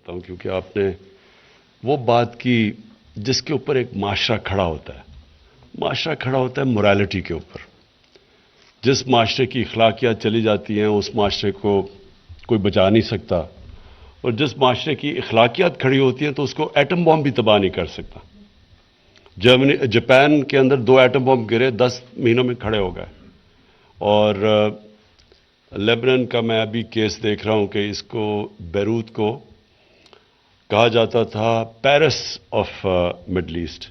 کرتا ہوں کیونکہ آپ نے وہ بات کی جس کے اوپر ایک معاشرہ کھڑا ہوتا ہے. معاشرہ کھڑا ہوتا ہے مورالٹی کے اوپر. جس معاشرے کی اخلاقیات چلی جاتی ہیں اس معاشرے کو کوئی بچا نہیں سکتا، اور جس معاشرے کی اخلاقیات کھڑی ہوتی ہیں تو اس کو ایٹم بم بھی تباہ نہیں کر سکتا. جاپان کے اندر 2 ایٹم بم گرے، 10 مہینوں میں کھڑے ہو گئے. اور لیبنان کا میں ابھی کیس دیکھ رہا ہوں کہ اس کو بیروت کو کہا جاتا تھا پیرس آف مڈل ایسٹ،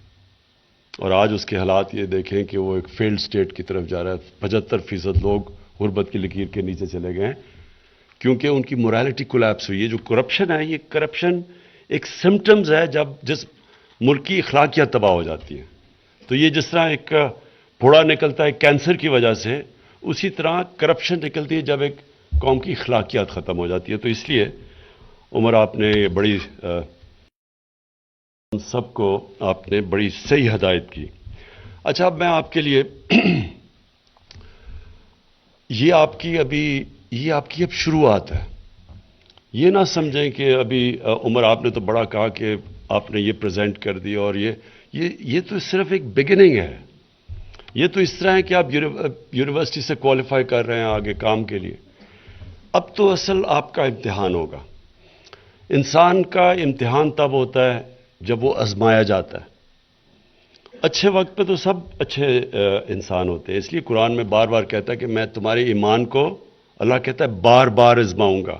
اور آج اس کے حالات یہ دیکھیں کہ وہ ایک فیلڈ سٹیٹ کی طرف جا رہا ہے. 75% لوگ غربت کی لکیر کے نیچے چلے گئے ہیں کیونکہ ان کی مورالٹی کولیپس ہوئی ہے. جو کرپشن ہے، یہ کرپشن ایک سمٹمز ہے جس ملک کی اخلاقیات تباہ ہو جاتی ہیں. تو یہ جس طرح ایک پھوڑا نکلتا ہے کینسر کی وجہ سے، اسی طرح کرپشن نکلتی ہے جب ایک قوم کی اخلاقیات ختم ہو جاتی ہے. تو اس لیے عمر آپ نے بڑی سب کو آپ نے بڑی صحیح ہدایت کی. اچھا، اب میں آپ کے لیے یہ آپ کی اب شروعات ہے. یہ نہ سمجھیں کہ ابھی عمر آپ نے تو بڑا کہا کہ آپ نے یہ پریزنٹ کر دیا، اور یہ تو صرف ایک بگننگ ہے. یہ تو اس طرح ہے کہ آپ یونیورسٹی سے کوالیفائی کر رہے ہیں آگے کام کے لیے. اب تو اصل آپ کا امتحان ہوگا. انسان کا امتحان تب ہوتا ہے جب وہ آزمایا جاتا ہے. اچھے وقت پہ تو سب اچھے انسان ہوتے ہیں. اس لیے قرآن میں بار بار کہتا ہے کہ میں تمہارے ایمان کو، اللہ کہتا ہے، بار بار آزماؤں گا،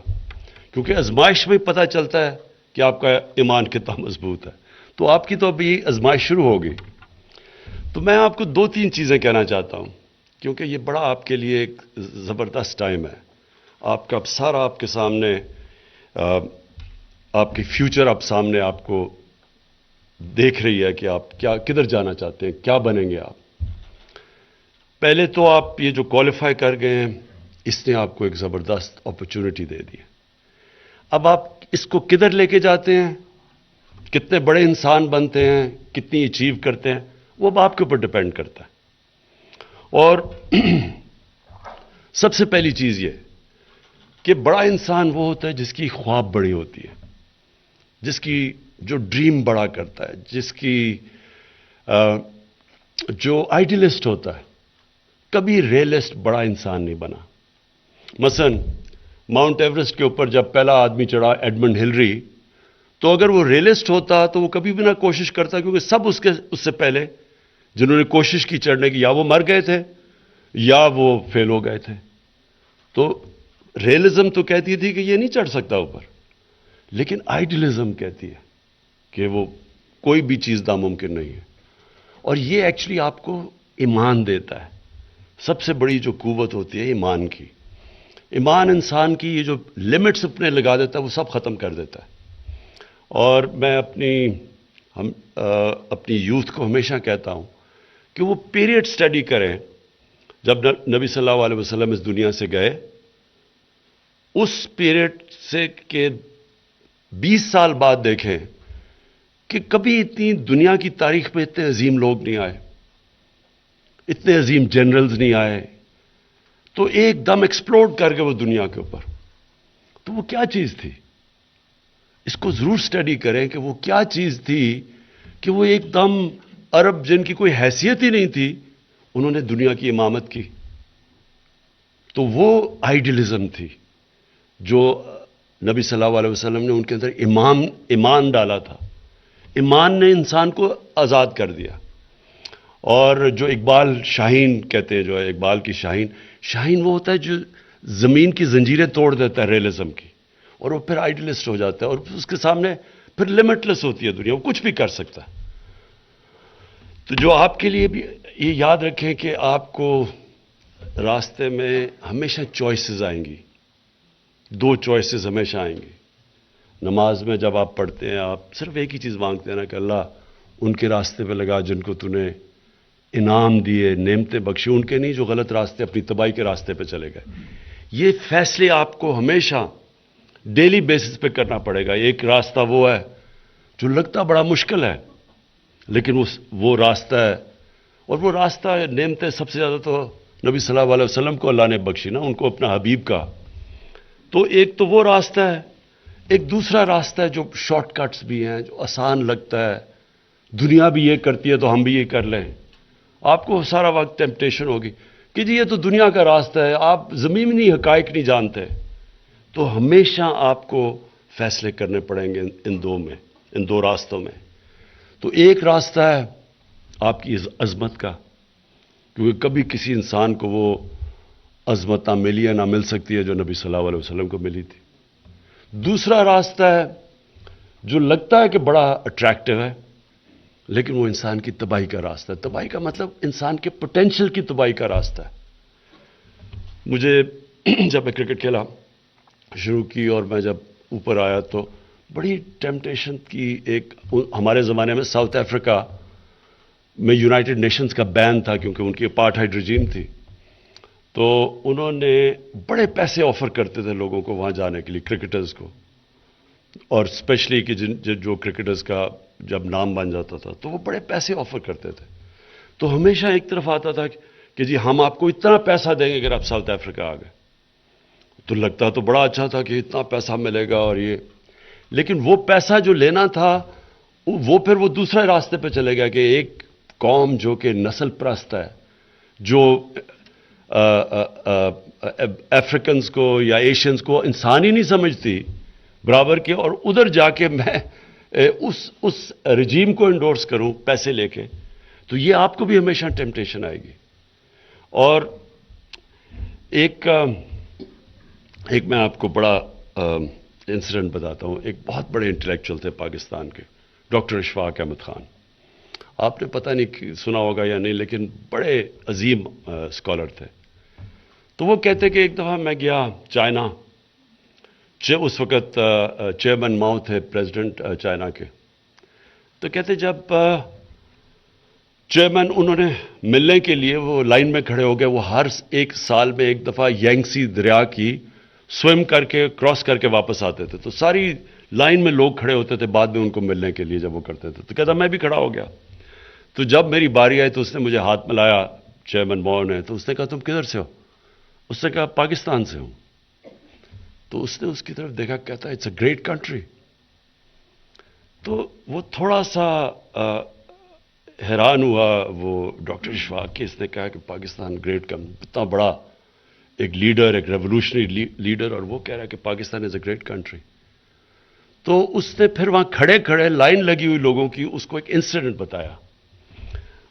کیونکہ آزمائش میں پتہ چلتا ہے کہ آپ کا ایمان کتنا مضبوط ہے. تو آپ کی تو ابھی آزمائش شروع ہوگی. تو میں آپ کو 2-3 چیزیں کہنا چاہتا ہوں کیونکہ یہ بڑا آپ کے لیے ایک زبردست ٹائم ہے. آپ کا سارا آپ کے سامنے، آپ کی فیوچر آپ سامنے آپ کو دیکھ رہی ہے کہ آپ کدھر جانا چاہتے ہیں، کیا بنیں گے آپ. پہلے تو آپ یہ جو کوالیفائی کر گئے ہیں، اس نے آپ کو ایک زبردست اپرچونٹی دے دی. اب آپ اس کو کدھر لے کے جاتے ہیں، کتنے بڑے انسان بنتے ہیں، کتنی اچیو کرتے ہیں، وہ اب آپ کے اوپر ڈپینڈ کرتا ہے. اور سب سے پہلی چیز یہ کہ بڑا انسان وہ ہوتا ہے جس کی خواب بڑی ہوتی ہے، جس کی جو ڈریم بڑا کرتا ہے، جس کی جو آئیڈیلسٹ ہوتا ہے. کبھی ریئلسٹ بڑا انسان نہیں بنا. مثلا ماؤنٹ ایورسٹ کے اوپر جب پہلا آدمی چڑھا ایڈمنڈ ہلری، تو اگر وہ ریئلسٹ ہوتا تو وہ کبھی بھی نہ کوشش کرتا، کیونکہ سب اس سے پہلے جنہوں نے کوشش کی چڑھنے کی، یا وہ مر گئے تھے یا وہ فیل ہو گئے تھے. تو ریئلزم تو کہتی تھی کہ یہ نہیں چڑھ سکتا اوپر، لیکن آئیڈیلزم کہتی ہے کہ وہ کوئی بھی چیز ناممکن نہیں ہے. اور یہ ایکچولی آپ کو ایمان دیتا ہے. سب سے بڑی جو قوت ہوتی ہے ایمان کی. ایمان انسان کی یہ جو لمٹس اپنے لگا دیتا ہے وہ سب ختم کر دیتا ہے. اور میں اپنی یوتھ کو ہمیشہ کہتا ہوں کہ وہ پیریڈ سٹڈی کریں. جب نبی صلی اللہ علیہ وسلم اس دنیا سے گئے، اس پیریڈ سے کے 20 سال بعد دیکھیں کہ کبھی اتنی دنیا کی تاریخ میں اتنے عظیم لوگ نہیں آئے، اتنے عظیم جنرلز نہیں آئے. تو ایک دم ایکسپلوڈ کر گئے وہ دنیا کے اوپر. تو وہ کیا چیز تھی؟ اس کو ضرور سٹڈی کریں کہ وہ کیا چیز تھی کہ وہ ایک دم عرب جن کی کوئی حیثیت ہی نہیں تھی، انہوں نے دنیا کی امامت کی. تو وہ آئیڈیلزم تھی جو نبی صلی اللہ علیہ وسلم نے ان کے اندر ایمان ڈالا تھا. ایمان نے انسان کو آزاد کر دیا. اور جو اقبال شاہین کہتے ہیں، جو ہے اقبال کی شاہین وہ ہوتا ہے جو زمین کی زنجیریں توڑ دیتا ہے ریئلزم کی، اور وہ پھر آئیڈیلسٹ ہو جاتا ہے، اور اس کے سامنے پھر لمٹلیس ہوتی ہے دنیا، وہ کچھ بھی کر سکتا ہے. تو جو آپ کے لیے بھی یہ یاد رکھیں کہ آپ کو راستے میں ہمیشہ چوائسز آئیں گی. 2 چوائسز ہمیشہ آئیں گی. نماز میں جب آپ پڑھتے ہیں، آپ صرف ایک ہی چیز مانگتے ہیں نا کہ اللہ ان کے راستے پہ لگا جن کو تو نے انعام دیے، نعمتیں بخشی، ان کے نہیں جو غلط راستے، اپنی تباہی کے راستے پہ چلے گئے. یہ فیصلے آپ کو ہمیشہ ڈیلی بیسس پہ کرنا پڑے گا. ایک راستہ وہ ہے جو لگتا بڑا مشکل ہے، لیکن وہ راستہ ہے، اور وہ راستہ نعمتیں سب سے زیادہ تو نبی صلی اللہ علیہ وسلم کو اللہ نے بخشی نا، ان کو اپنا حبیب کا. تو ایک تو وہ راستہ ہے، ایک دوسرا راستہ ہے جو شارٹ کٹس بھی ہیں، جو آسان لگتا ہے، دنیا بھی یہ کرتی ہے تو ہم بھی یہ کر لیں. آپ کو سارا وقت ٹیمپٹیشن ہوگی کہ جی یہ تو دنیا کا راستہ ہے، آپ زمینی حقائق نہیں جانتے. تو ہمیشہ آپ کو فیصلے کرنے پڑیں گے ان دو راستوں میں. تو ایک راستہ ہے آپ کی عظمت کا، کیونکہ کبھی کسی انسان کو وہ عظمت نہ ملی ہے نہ مل سکتی ہے جو نبی صلی اللہ علیہ وسلم کو ملی تھی. دوسرا راستہ ہے جو لگتا ہے کہ بڑا اٹریکٹیو ہے، لیکن وہ انسان کی تباہی کا راستہ ہے. تباہی کا مطلب انسان کے پوٹینشیل کی تباہی کا راستہ ہے. مجھے جب میں کرکٹ کھیلا شروع کی اور میں جب اوپر آیا تو بڑی ٹیمپٹیشن کی. ہمارے زمانے میں ساؤتھ افریقہ میں یونائٹڈ نیشنز کا بین تھا کیونکہ ان کی اپارٹھائڈ رجیم تھی. تو انہوں نے بڑے پیسے آفر کرتے تھے لوگوں کو وہاں جانے کے لیے، کرکٹرز کو، اور اسپیشلی کہ جو کرکٹرز کا جب نام بن جاتا تھا تو وہ بڑے پیسے آفر کرتے تھے. تو ہمیشہ ایک طرف آتا تھا کہ جی ہم آپ کو اتنا پیسہ دیں گے اگر آپ ساؤتھ افریقہ آ گئے. تو لگتا تو بڑا اچھا تھا کہ اتنا پیسہ ملے گا اور یہ، لیکن وہ پیسہ جو لینا تھا وہ پھر وہ دوسرے راستے پہ چلے گیا کہ ایک قوم جو کہ نسل پرست ہے، جو افریکنز کو یا ایشینز کو انسان ہی نہیں سمجھتی برابر کے، اور ادھر جا کے میں اس رجیم کو انڈورس کروں پیسے لے کے. تو یہ آپ کو بھی ہمیشہ ٹیمپٹیشن آئے گی. اور ایک میں آپ کو بڑا انسیڈنٹ بتاتا ہوں. ایک بہت بڑے انٹلیکچوئل تھے پاکستان کے، ڈاکٹر اشفاق احمد خان. آپ نے پتہ نہیں سنا ہوگا یا نہیں، لیکن بڑے عظیم اسکالر تھے. تو وہ کہتے کہ ایک دفعہ میں گیا چائنا، اس وقت چیئرمین ماؤ تھے پریزیڈنٹ چائنا کے. تو کہتے جب چیئرمین انہوں نے ملنے کے لیے وہ لائن میں کھڑے ہو گئے، وہ ہر ایک سال میں ایک دفعہ یانگسی دریا کی سوئم کر کے کراس کر کے واپس آتے تھے. تو ساری لائن میں لوگ کھڑے ہوتے تھے بعد میں ان کو ملنے کے لیے جب وہ کرتے تھے. تو کہتا میں بھی کھڑا ہو گیا. تو جب میری باری آئی تو اس نے مجھے ہاتھ ملایا چیئرمین ماؤ نے. تو اس نے کہا تم کدھر سے ہو؟ اس نے کہا پاکستان سے ہوں. تو اس نے اس کی طرف دیکھا، کہتا اٹس اے گریٹ کنٹری. تو وہ تھوڑا سا حیران ہوا وہ ڈاکٹر اشفاق کہ اس نے کہا کہ پاکستان گریٹ اتنا بڑا ایک لیڈر، ایک ریولوشنری لیڈر، اور وہ کہہ رہا ہے کہ پاکستان از اے گریٹ کنٹری. تو اس نے پھر وہاں کھڑے کھڑے لائن لگی ہوئی لوگوں کی اس کو ایک انسیڈنٹ بتایا.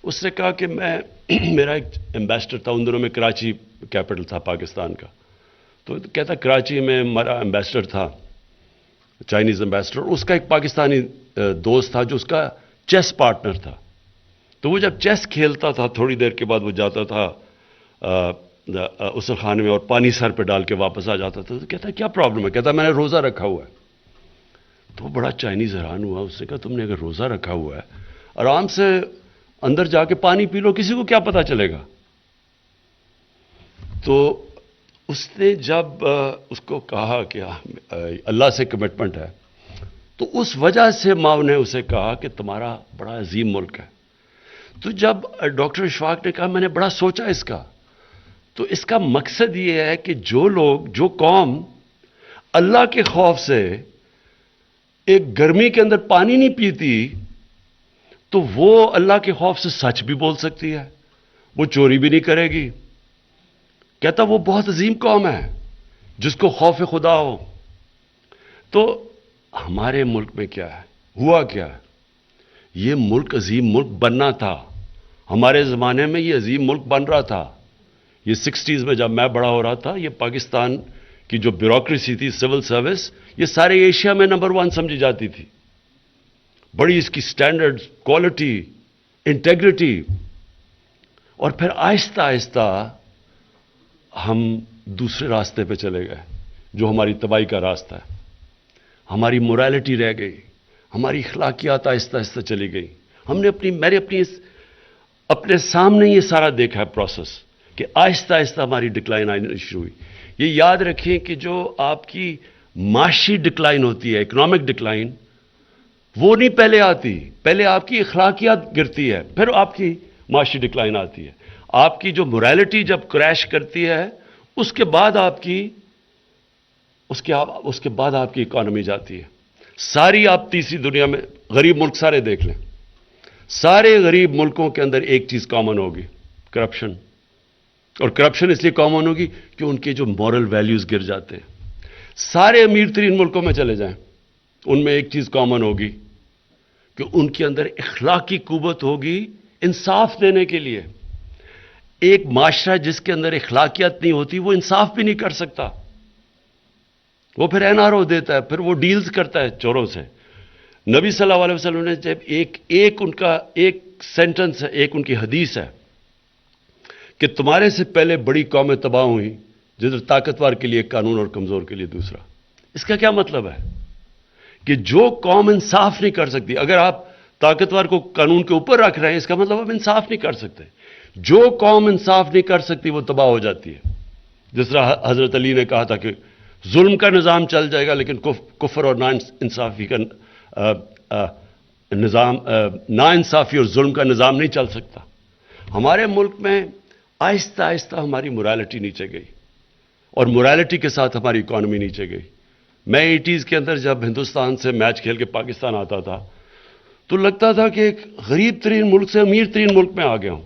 اس نے کہا کہ میرا ایک ایمبیسڈر تھا، ان دنوں میں کراچی کیپٹل تھا پاکستان کا. تو کہتا کراچی میں ہمارا ایمبیسڈر تھا، چائنیز ایمبیسڈر، اس کا ایک پاکستانی دوست تھا جو اس کا چیس پارٹنر تھا. تو وہ جب چیس کھیلتا تھا تھوڑی دیر کے بعد وہ جاتا تھا غسل خانے میں اور پانی سر پہ ڈال کے واپس آ جاتا تھا. تو کہتا کیا پرابلم ہے؟ کہتا میں نے روزہ رکھا ہوا ہے. تو بڑا چائنیز حیران ہوا. اس نے کہا تم نے اگر روزہ رکھا ہوا ہے آرام سے اندر جا کے پانی پی لو، کسی کو کیا پتا چلے گا. تو اس نے جب اس کو کہا کہ اللہ سے کمٹمنٹ ہے، تو اس وجہ سے ماؤ نے اسے کہا کہ تمہارا بڑا عظیم ملک ہے. تو جب ڈاکٹر اشفاق نے کہا میں نے بڑا سوچا اس کا، تو اس کا مقصد یہ ہے کہ جو قوم اللہ کے خوف سے ایک گرمی کے اندر پانی نہیں پیتی، تو وہ اللہ کے خوف سے سچ بھی بول سکتی ہے، وہ چوری بھی نہیں کرے گی. کہتا وہ بہت عظیم قوم ہے جس کو خوف خدا ہو. تو ہمارے ملک میں کیا ہے، ہوا کیا ہے؟ یہ ملک عظیم ملک بننا تھا. ہمارے زمانے میں یہ عظیم ملک بن رہا تھا. یہ 60s میں جب میں بڑا ہو رہا تھا، یہ پاکستان کی جو بیوروکریسی تھی، سول سروس، یہ سارے ایشیا میں نمبر 1 سمجھی جاتی تھی. بڑی اس کی سٹینڈرڈ، کوالٹی، انٹیگریٹی. اور پھر آہستہ آہستہ ہم دوسرے راستے پہ چلے گئے جو ہماری تباہی کا راستہ ہے. ہماری موریلٹی رہ گئی، ہماری اخلاقیات آہستہ آہستہ چلی گئی. ہم نے اپنے سامنے یہ سارا دیکھا ہے پروسیس کہ آہستہ آہستہ ہماری ڈکلائن آنی شروع ہوئی. یہ یاد رکھیں کہ جو آپ کی معاشی ڈکلائن ہوتی ہے، اکنامک ڈکلائن، وہ نہیں پہلے آتی. پہلے آپ کی اخلاقیات گرتی ہے، پھر آپ کی معاشی ڈکلائن آتی ہے. آپ کی جو موریلٹی جب کریش کرتی ہے، اس کے بعد آپ کی اس کے بعد آپ کی اکانومی جاتی ہے. ساری آپ تیسری دنیا میں غریب ملک سارے دیکھ لیں, سارے غریب ملکوں کے اندر ایک چیز کامن ہوگی, کرپشن. اور کرپشن اس لیے کامن ہوگی کہ ان کے جو مورل ویلیوز گر جاتے ہیں. سارے امیر ترین ملکوں میں چلے جائیں, ان میں ایک چیز کامن ہوگی کہ ان کے اندر اخلاقی قوت ہوگی انصاف دینے کے لیے. ایک معاشرہ جس کے اندر اخلاقیات نہیں ہوتی وہ انصاف بھی نہیں کر سکتا, وہ پھر این آر او دیتا ہے, پھر وہ ڈیلز کرتا ہے چوروں سے. نبی صلی اللہ علیہ وسلم نے جب ایک ان کا ایک سینٹنس ہے, ایک ان کی حدیث ہے کہ تمہارے سے پہلے بڑی قومیں تباہ ہوئیں جدھر طاقتور کے لیے ایک قانون اور کمزور کے لیے دوسرا. اس کا کیا مطلب ہے کہ جو قوم انصاف نہیں کر سکتی, اگر آپ طاقتور کو قانون کے اوپر رکھ رہے ہیں اس کا مطلب آپ انصاف نہیں کر سکتے. جو قوم انصاف نہیں کر سکتی وہ تباہ ہو جاتی ہے. جس طرح حضرت علی نے کہا تھا کہ ظلم کا نظام چل جائے گا لیکن کفر اور نا انصافی کا نظام, نا انصافی اور ظلم کا نظام نہیں چل سکتا. ہمارے ملک میں آہستہ آہستہ ہماری مورالٹی نیچے گئی اور مورالٹی کے ساتھ ہماری اکانومی نیچے گئی. میں 80s کے اندر جب ہندوستان سے میچ کھیل کے پاکستان آتا تھا تو لگتا تھا کہ ایک غریب ترین ملک سے امیر ترین ملک میں آ گیا ہوں.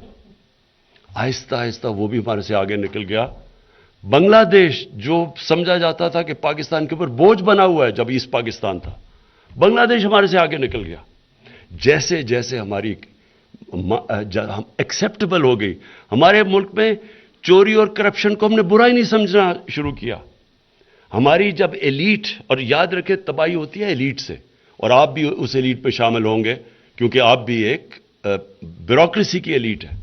آہستہ آہستہ وہ بھی ہمارے سے آگے نکل گیا. بنگلہ دیش جو سمجھا جاتا تھا کہ پاکستان کے اوپر بوجھ بنا ہوا ہے, جب ایسٹ پاکستان تھا, بنگلہ دیش ہمارے سے آگے نکل گیا. جیسے جیسے ہماری ہم ایکسیپٹیبل ہو گئی, ہمارے ملک میں چوری اور کرپشن کو ہم نے برا ہی نہیں سمجھنا شروع کیا. ہماری جب ایلیٹ, اور یاد رکھے تباہی ہوتی ہے ایلیٹ سے, اور آپ بھی اس ایلیٹ پہ شامل ہوں گے کیونکہ آپ بھی ایک بیوروکریسی کی ایلیٹ ہے.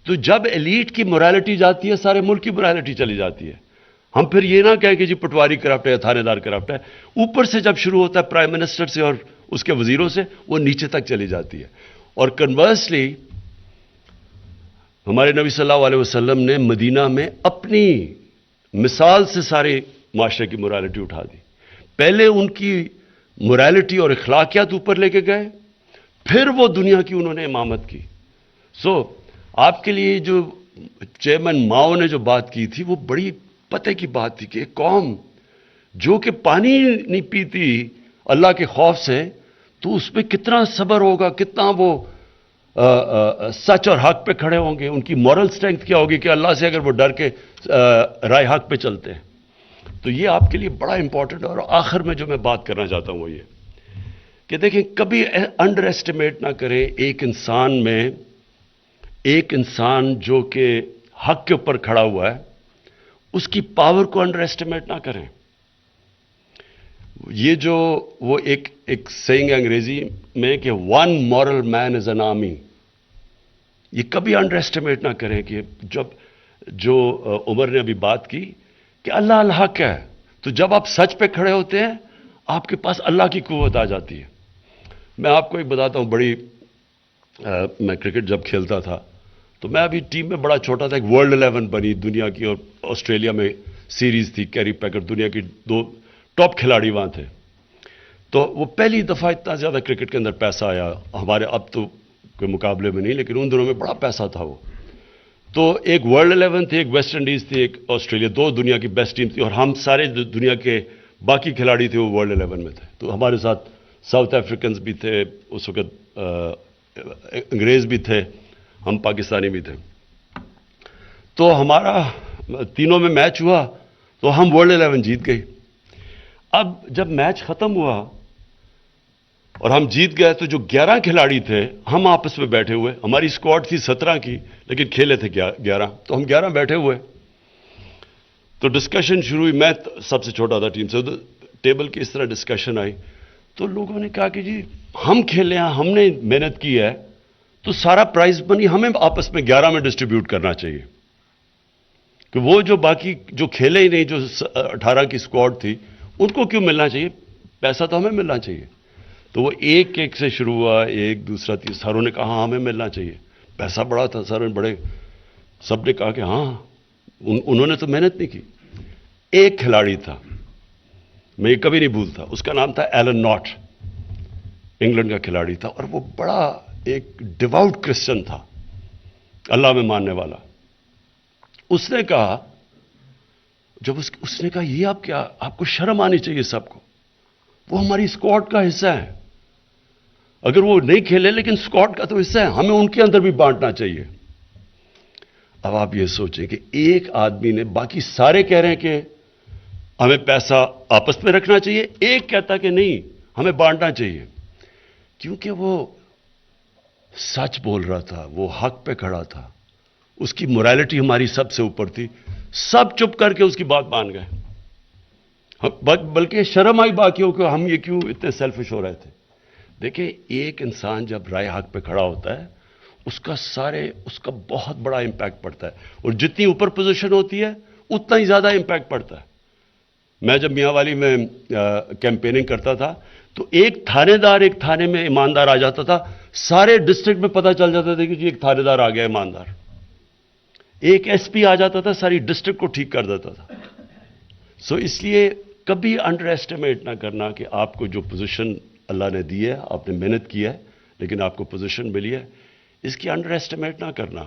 تو جب ایلیٹ کی مورالٹی جاتی ہے سارے ملک کی مورالٹی چلی جاتی ہے. ہم پھر یہ نہ کہیں کہ جی پٹواری کرپٹ ہے یا تھانے دار کرپٹ ہے, اوپر سے جب شروع ہوتا ہے پرائم منسٹر سے اور اس کے وزیروں سے, وہ نیچے تک چلی جاتی ہے. اور کنورسلی ہمارے نبی صلی اللہ علیہ وسلم نے مدینہ میں اپنی مثال سے سارے معاشرے کی مورالٹی اٹھا دی. پہلے ان کی مورالٹی اور اخلاقیات اوپر لے کے گئے, پھر وہ دنیا کی انہوں نے امامت کی. آپ کے لیے جو چیئرمین ماؤ نے جو بات کی تھی وہ بڑی پتے کی بات تھی کہ ایک قوم جو کہ پانی نہیں پیتی اللہ کے خوف سے, تو اس پہ کتنا صبر ہوگا, کتنا وہ سچ اور حق پہ کھڑے ہوں گے, ان کی مورل سٹرینتھ کیا ہوگی کہ اللہ سے اگر وہ ڈر کے رائے حق پہ چلتے ہیں. تو یہ آپ کے لیے بڑا امپورٹنٹ ہے. اور آخر میں جو میں بات کرنا چاہتا ہوں وہ یہ کہ دیکھیں, کبھی انڈر ایسٹیمیٹ نہ کریں ایک انسان میں, ایک انسان جو کہ حق کے اوپر کھڑا ہوا ہے اس کی پاور کو انڈر ایسٹیمیٹ نہ کریں. یہ جو وہ ایک سینگ انگریزی میں کہ one moral man is an army, یہ کبھی انڈر ایسٹیمیٹ نہ کریں کہ جو عمر نے ابھی بات کی کہ اللہ الحق ہے, تو جب آپ سچ پہ کھڑے ہوتے ہیں آپ کے پاس اللہ کی قوت آ جاتی ہے. میں آپ کو ایک بتاتا ہوں, میں کرکٹ جب کھیلتا تھا تو میں ابھی ٹیم میں بڑا چھوٹا تھا, ایک ورلڈ 11 بنی دنیا کی, اور آسٹریلیا میں سیریز تھی, کیری پیکر دنیا کی 2 ٹاپ کھلاڑی وہاں تھے. تو وہ پہلی دفعہ اتنا زیادہ کرکٹ کے اندر پیسہ آیا ہمارے, اب تو کوئی مقابلے میں نہیں لیکن ان دنوں میں بڑا پیسہ تھا وہ. تو ایک ورلڈ 11 تھی, ایک ویسٹ انڈیز تھی, ایک آسٹریلیا, 2 دنیا کی بیسٹ ٹیم تھی, اور ہم سارے دنیا کے باقی کھلاڑی تھے وہ ورلڈ 11 میں تھے. تو ہمارے ساتھ ساؤتھ افریکنز بھی تھے, اس وقت انگریز بھی تھے, ہم پاکستانی بھی تھے. تو ہمارا تینوں میں میچ ہوا تو ہم ورلڈ 11 جیت گئے. اب جب میچ ختم ہوا اور ہم جیت گئے تو جو 11 کھلاڑی تھے ہم آپس میں بیٹھے ہوئے, ہماری اسکواڈ تھی 17 کی لیکن کھیلے تھے 11, تو ہم 11 بیٹھے ہوئے. تو ڈسکشن شروع ہوئی, میں سب سے چھوٹا تھا ٹیم سے, تو ٹیبل کی اس طرح ڈسکشن آئی. تو لوگوں نے کہا کہ جی ہم کھیلے ہیں, ہم نے محنت کی ہے, تو سارا پرائز منی ہمیں آپس میں 11 میں ڈسٹریبیوٹ کرنا چاہیے, کہ وہ جو باقی جو کھیلے ہی نہیں, جو 18 کی اسکواڈ تھی, ان کو کیوں ملنا چاہیے, پیسہ تو ہمیں ملنا چاہیے. تو وہ ایک سے شروع ہوا, ایک دوسرا تیسرا, ساروں نے کہا ہمیں ملنا چاہیے, پیسہ بڑا تھا, ساروں نے بڑے, سب نے کہا کہ ہاں, انہوں نے تو محنت نہیں کی. ایک کھلاڑی تھا, میں یہ کبھی نہیں بھولتا, اس کا نام تھا ایلن ناٹ, انگلینڈ کا کھلاڑی تھا, اور وہ بڑا ایک ڈیواؤٹ کرسچن تھا, اللہ میں ماننے والا. اس نے کہا جب اس نے کہا یہ آپ کیا، آپ کو شرم آنی چاہیے سب کو، وہ ہماری اسکواڈ کا حصہ ہے، اگر وہ نہیں کھیلے لیکن اسکواڈ کا تو حصہ ہے، ہمیں ان کے اندر بھی بانٹنا چاہیے۔ اب آپ یہ سوچیں کہ ایک آدمی نے، باقی سارے کہہ رہے ہیں کہ ہمیں پیسہ آپس میں رکھنا چاہیے، ایک کہتا کہ نہیں ہمیں بانٹنا چاہیے، کیونکہ وہ سچ بول رہا تھا، وہ حق پہ کھڑا تھا، اس کی موریلٹی ہماری سب سے اوپر تھی، سب چپ کر کے اس کی بات مان گئے، بلکہ شرم آئی باقیوں کو، ہم یہ کیوں اتنے سیلفش ہو رہے تھے۔ دیکھیں ایک انسان جب رائے حق پہ کھڑا ہوتا ہے، اس کا بہت بڑا امپیکٹ پڑتا ہے، اور جتنی اوپر پوزیشن ہوتی ہے اتنا ہی زیادہ امپیکٹ پڑتا ہے۔ میں جب میاں والی میں کیمپیننگ کرتا تھا تو ایک تھانے دار ایک تھانے میں ایماندار آ جاتا تھا، سارے ڈسٹرکٹ میں پتہ چل جاتا تھا کہ جی ایک تھانے دار آ گیا ایماندار، ایک ایس پی آ جاتا تھا، ساری ڈسٹرکٹ کو ٹھیک کر دیتا تھا۔ سو اس لیے کبھی انڈر ایسٹیمیٹ نہ کرنا کہ آپ کو جو پوزیشن اللہ نے دی ہے، آپ نے محنت کی ہے لیکن آپ کو پوزیشن ملی ہے، اس کی انڈر ایسٹیمیٹ نہ کرنا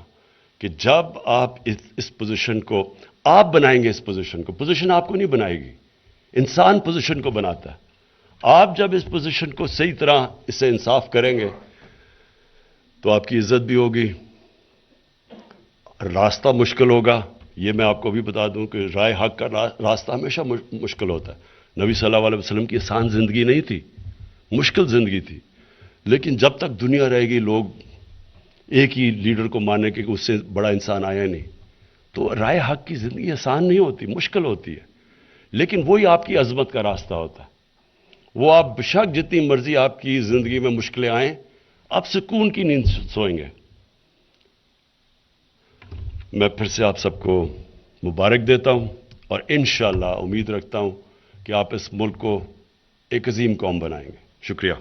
کہ جب آپ اس پوزیشن کو آپ بنائیں گے، اس پوزیشن کو، پوزیشن آپ کو نہیں بنائے گی، انسان پوزیشن کو بناتا ہے۔ آپ جب اس پوزیشن کو صحیح طرح اس سے انصاف کریں گے تو آپ کی عزت بھی ہوگی، راستہ مشکل ہوگا، یہ میں آپ کو بھی بتا دوں کہ رائے حق کا راستہ ہمیشہ مشکل ہوتا ہے۔ نبی صلی اللہ علیہ وسلم کی آسان زندگی نہیں تھی، مشکل زندگی تھی، لیکن جب تک دنیا رہے گی لوگ ایک ہی لیڈر کو ماننے کے کہ اس سے بڑا انسان آیا نہیں، تو رائے حق کی زندگی آسان نہیں ہوتی، مشکل ہوتی ہے، لیکن وہی آپ کی عظمت کا راستہ ہوتا ہے۔ وہ آپ بشک جتنی مرضی آپ کی زندگی میں مشکلیں آئیں، آپ سکون کی نیند سوئیں گے۔ میں پھر سے آپ سب کو مبارک دیتا ہوں، اور انشاءاللہ امید رکھتا ہوں کہ آپ اس ملک کو ایک عظیم قوم بنائیں گے۔ شکریہ۔